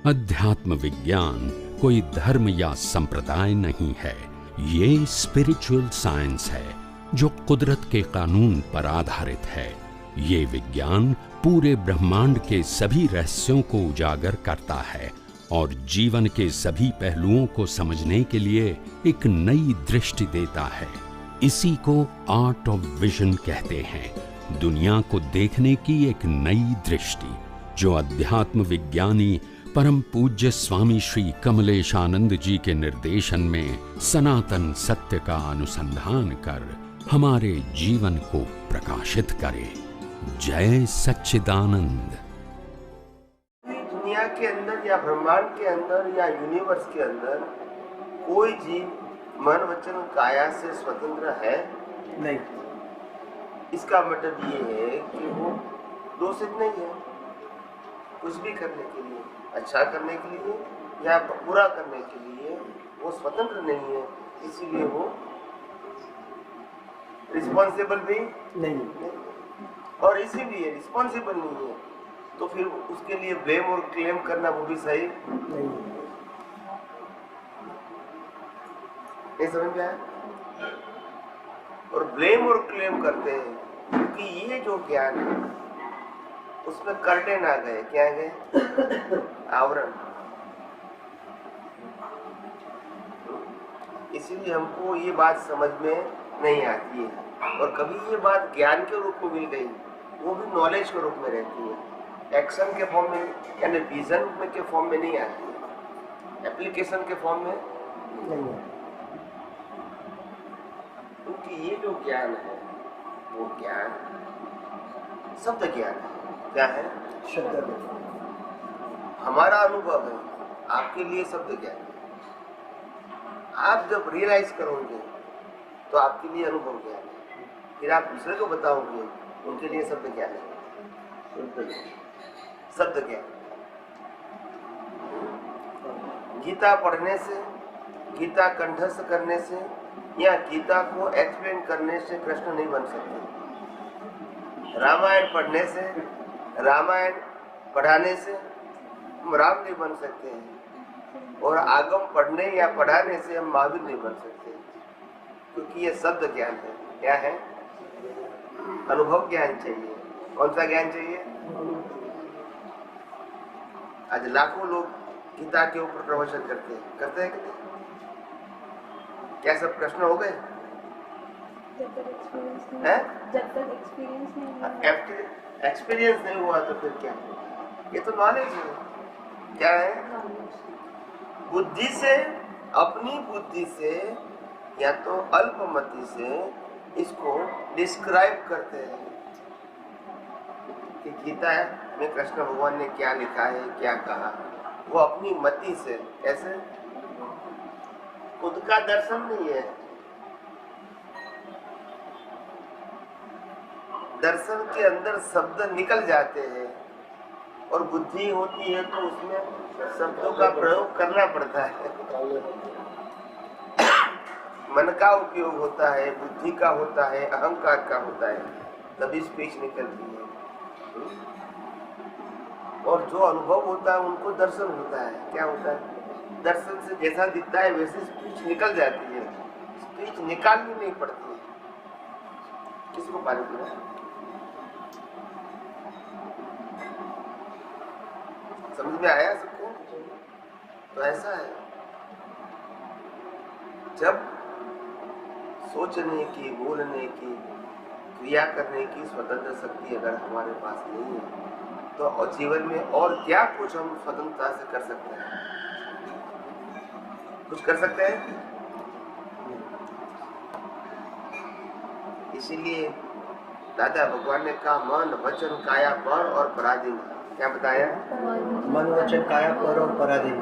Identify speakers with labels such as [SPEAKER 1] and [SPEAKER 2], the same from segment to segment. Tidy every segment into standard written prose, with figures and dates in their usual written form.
[SPEAKER 1] अध्यात्म विज्ञान कोई धर्म या संप्रदाय नहीं है, ये स्पिरिचुअल साइंस है जो कुदरत के कानून पर आधारित है। ये विज्ञान पूरे ब्रह्मांड के सभी रहस्यों को उजागर करता है और जीवन के सभी पहलुओं को समझने के लिए एक नई दृष्टि देता है। इसी को आर्ट ऑफ विजन कहते हैं, दुनिया को देखने की एक नई दृष्टि, जो अध्यात्म विज्ञानी परम पूज्य स्वामी श्री कमलेशानंद जी के निर्देशन में सनातन सत्य का अनुसंधान कर हमारे जीवन को प्रकाशित करे। जय सच्चिदानंद।
[SPEAKER 2] दुनिया के अंदर या ब्रह्मांड के अंदर या यूनिवर्स के अंदर कोई जीव मन वचन काया से स्वतंत्र है नहीं। इसका मतलब ये है कि वो दोषित नहीं है। कुछ भी करने के लिए, अच्छा करने के लिए या बुरा करने के लिए वो स्वतंत्र नहीं है, इसीलिए वो रिस्पॉन्सिबल भी नहीं और इसीलिए रिस्पॉन्सिबल नहीं है तो फिर उसके लिए ब्लेम और क्लेम करना वो भी सही नहीं समझ में आया। और ब्लेम और क्लेम करते हैं क्योंकि ये जो ज्ञान है उसमें कर्टेन आ गए, क्या आ गए, आवरण। इसीलिए हमको ये बात समझ में नहीं आती है और कभी ये बात ज्ञान के रूप में मिल गई, वो भी नॉलेज के रूप में रहती है, एक्शन के फॉर्म में यानी विजन में के फॉर्म में नहीं आती है, एप्लीकेशन के फॉर्म में नहीं है। क्योंकि ये जो ज्ञान है वो ज्ञान शब्द ज्ञान है। क्या है? शब्द। हमारा अनुभव है, आपके लिए शब्द ज्ञान है। आप जब रियलाइज करोगे तो आपके लिए अनुभव ज्ञान है, फिर आप दूसरे को बताओगे उनके लिए शब्द ज्ञान है। शब्द ज्ञान। गीता पढ़ने से, गीता कंठस्थ करने से या गीता को एक्सप्लेन करने से कृष्ण नहीं बन सकते। रामायण पढ़ने से, रामायण पढ़ाने से हम राम नहीं बन सकते हैं और आगम पढ़ने या पढ़ाने से हम महावीर नहीं बन सकते, क्योंकि ये शब्द ज्ञान है। क्या है? अनुभव ज्ञान चाहिए। कौन सा ज्ञान चाहिए? आज लाखों लोग गीता के ऊपर प्रवचन करते हैं कि नहीं? क्या सब प्रश्न हो गए?
[SPEAKER 3] जब तक
[SPEAKER 2] एक्सपीरियंस नहीं हुआ तो फिर क्या? ये तो नॉलेज है। क्या है? बुद्धि से, अपनी बुद्धि से या तो अल्पमति से इसको डिस्क्राइब करते हैं कि गीता में कृष्ण भगवान ने क्या लिखा है, क्या कहा। वो अपनी मति से, कैसे? खुद का दर्शन नहीं है। दर्शन के अंदर शब्द निकल जाते हैं और बुद्धि होती है तो उसमें शब्दों का प्रयोग करना पड़ता है। मन का उपयोग होता है, बुद्धि का होता है, अहंकार का होता है, तभी स्पीच निकलती है। और जो अनुभव होता है उनको दर्शन होता है। क्या होता है? दर्शन से जैसा दिखता है वैसे स्पीच निकल जाती है। स्पीच निकालनी नहीं पड़ती है। किसको पानी पीना है? समझ में आया सबको? तो ऐसा है, जब सोचने की, बोलने की, क्रिया करने की स्वतंत्र शक्ति अगर हमारे पास नहीं है तो और जीवन में और क्या कुछ हम स्वतंत्रता से कर सकते हैं? कुछ कर सकते हैं? इसीलिए दादा भगवान ने कहा मन वचन काया पर और पराधीन। क्या बताया?
[SPEAKER 4] मन वचन काया पर और पराधीन।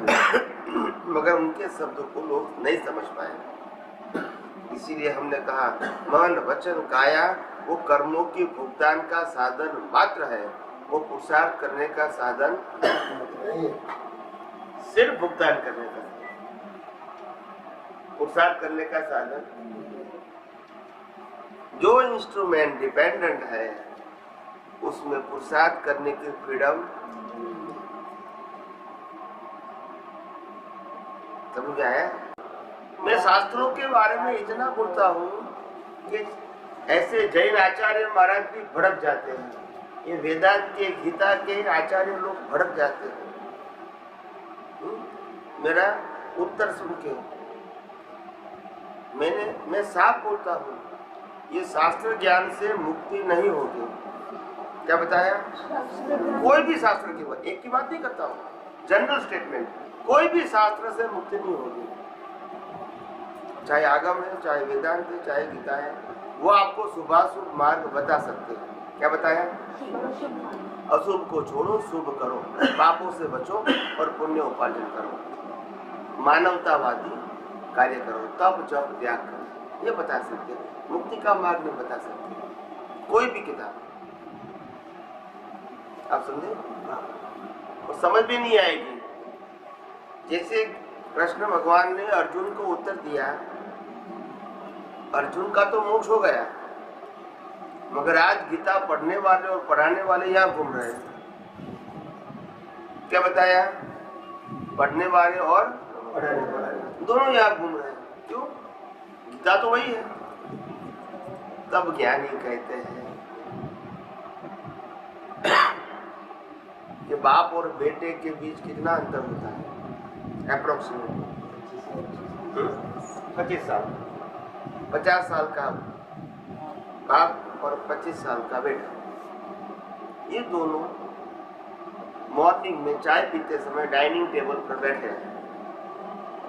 [SPEAKER 2] मगर उनके शब्दों को लोग नहीं समझ पाए, इसीलिए हमने कहा मन वचन काया वो कर्मों की भुगतान का साधन मात्र है, वो पुरुषार्थ करने का साधन सिर्फ भुगतान करने का, पुरुषार्थ करने का साधन। जो इंस्ट्रूमेंट डिपेंडेंट है उसमें पुरुषार्थ करने की फ्रीडम समझ आया? मैं शास्त्रों के बारे में इतना बोलता हूँ कि ऐसे जैन आचार्य महाराज भी भड़क जाते हैं, ये वेदांत के गीता के आचार्य लोग भड़क जाते हैं। मेरा उत्तर सुन के मैं साफ बोलता हूँ, ये शास्त्र ज्ञान से मुक्ति नहीं होगी। क्या बताया? कोई भी शास्त्र की बात, एक की बात नहीं करता हूँ, जनरल स्टेटमेंट, कोई भी शास्त्र से मुक्ति नहीं होगी। चाहे आगम है, चाहे वेदांत है, चाहे गीता है, वो आपको शुभाशुभ मार्ग बता सकते हैं। क्या बताया? अशुभ को छोड़ो, शुभ करो, पापों से बचो और पुण्य उपार्जन करो, मानवतावादी कार्य करो, तब जप त्याग करो, ये बता सकते हैं। मुक्ति का मार्ग नहीं बता सकते कोई भी किताब। आप समझे? और समझ भी नहीं आएगी। जैसे कृष्ण भगवान ने अर्जुन को उत्तर दिया, अर्जुन का तो मोक्ष हो गया, मगर आज गीता पढ़ने वाले और पढ़ाने वाले यहाँ घूम रहे हैं। क्या बताया? पढ़ने वाले और
[SPEAKER 4] पढ़ाने वाले
[SPEAKER 2] दोनों यहाँ घूम रहे हैं। क्यों? गीता तो वही है। तब ज्ञानी कहते हैं कि बाप और बेटे के बीच कितना अंतर होता है? अप्रोक्सीमेट 25 साल। 50 साल का बाप और 25 साल का बेटा, ये दोनों मॉर्निंग में चाय पीते समय डाइनिंग टेबल पर बैठे हैं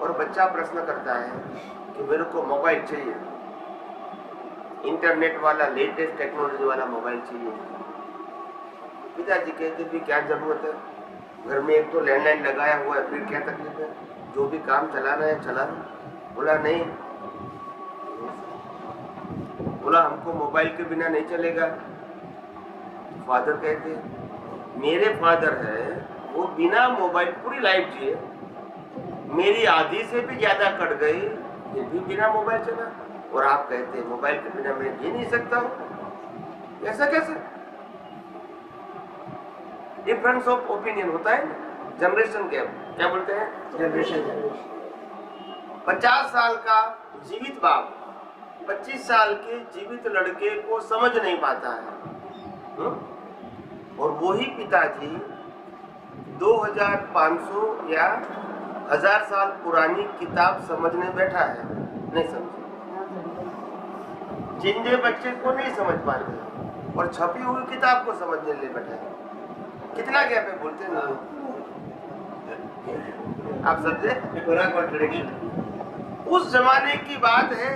[SPEAKER 2] और बच्चा प्रश्न करता है कि मेरे को मोबाइल चाहिए, इंटरनेट वाला लेटेस्ट टेक्नोलॉजी वाला मोबाइल चाहिए। पिताजी कहते भी क्या जरूरत है, घर में एक तो लैंडलाइन लगाया हुआ है, फिर क्या तकलीफ है, जो भी काम चलाना है चला लो। बोला नहीं, बोला हमको मोबाइल के बिना नहीं चलेगा। फादर कहते मेरे फादर है, वो बिना मोबाइल पूरी लाइफ जिए, मेरी आधी से भी ज्यादा कट गई, ये भी बिना मोबाइल चला, और आप कहते हैं मोबाइल के बिना मैं जी नहीं सकता हूँ। ऐसा कैसे? डिफरेंस ऑफ ओपिनियन होता है, जनरेशन गैप। क्या बोलते हैं?
[SPEAKER 4] जनरेशन।
[SPEAKER 2] 50 साल का जीवित बाप 25 साल के जीवित लड़के को समझ नहीं पाता है। और वही पिताजी 2500 या 1000 साल पुरानी किताब समझने बैठा है, नहीं समझे। जिंदे बच्चे को नहीं समझ पाते और छपी हुई किताब को समझने ले बैठा है। कितना गैप है बोलते हैं? आप समझे?
[SPEAKER 4] पूरा कॉन्ट्रडिक्शन।
[SPEAKER 2] उस जमाने की बात है,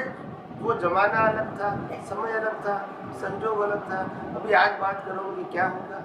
[SPEAKER 2] वो जमाना अलग था, समय अलग था, संजोग अलग था। अभी आज बात करोगे क्या होगा?